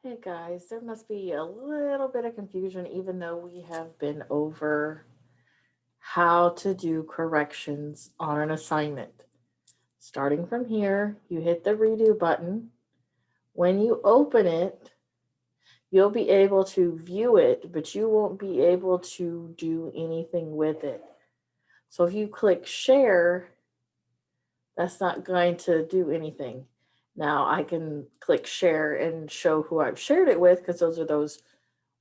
Hey guys, there must be a little bit of confusion even though we have been over how to do corrections on an assignment. Starting from here, you hit the redo button. When you open it, you'll be able to view it, but you won't be able to do anything with it. So if you click share, that's not going to do anything. Now I can click share and show who I've shared it with because those are those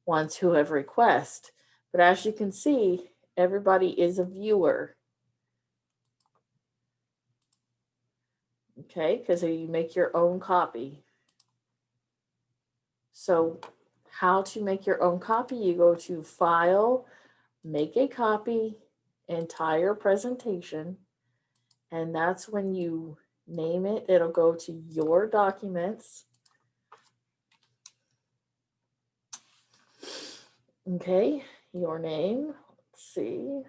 ones who have request. But as you can see, everybody is a viewer. Okay, because you make your own copy. So how to make your own copy, you go to File, Make a Copy, Entire Presentation, and that's when you name it. It'll go to your documents. Okay, your name. Let's see.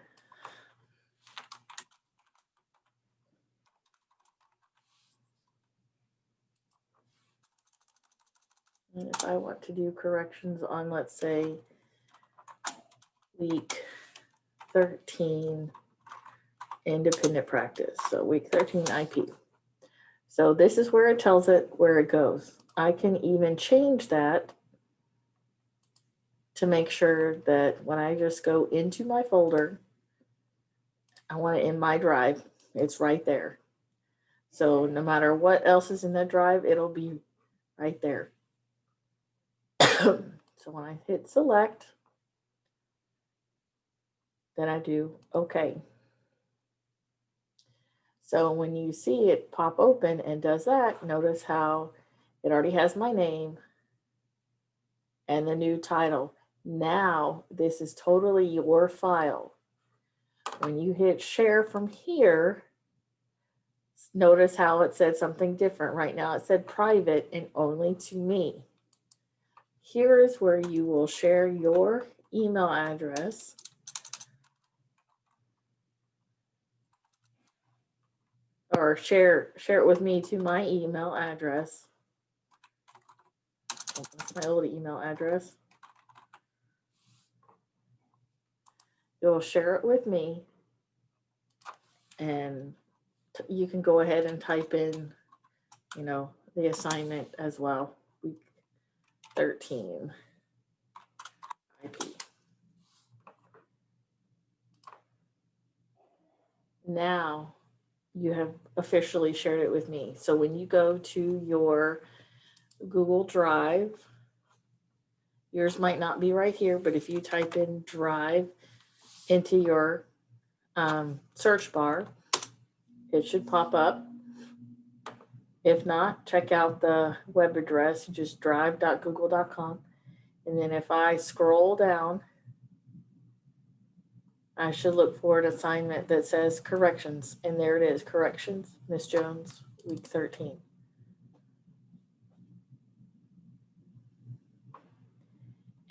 And if I want to do corrections on, let's say, week 13 independent practice. So week 13 IP. So this is where it tells it where it goes. I can even change that to make sure that when I just go into my folder, I want it in my drive. It's right there. So no matter what else is in that drive, it'll be right there. So when I hit select, then I do OK. So when you see it pop open and does that, notice how it already has my name and the new title. Now this is totally your file. When you hit share from here, notice how it said something different. Right now it said private and only to me. Here is where you will share your email address. Or share it with me to my email address. Oh, that's my old email address. You'll share it with me, and you can go ahead and type in, the assignment as well. Week 13 IP. Now you have officially shared it with me. So when you go to your Google Drive, yours might not be right here, but if you type in Drive into your search bar, it should pop up. If not, check out the web address, just drive.google.com. And then if I scroll down, I should look for an assignment that says corrections. And there it is, corrections, Miss Jones, week 13.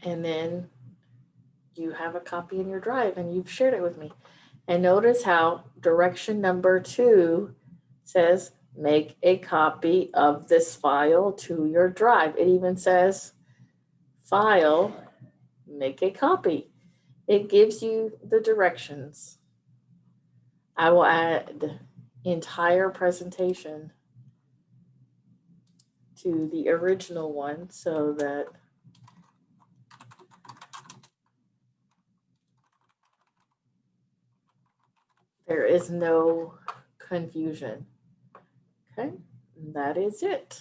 And then you have a copy in your drive and you've shared it with me. And notice how direction number 2 says make a copy of this file to your drive. It even says file, make a copy. It gives you the directions. I will add entire presentation to the original one so that there is no confusion. Okay, and that is it.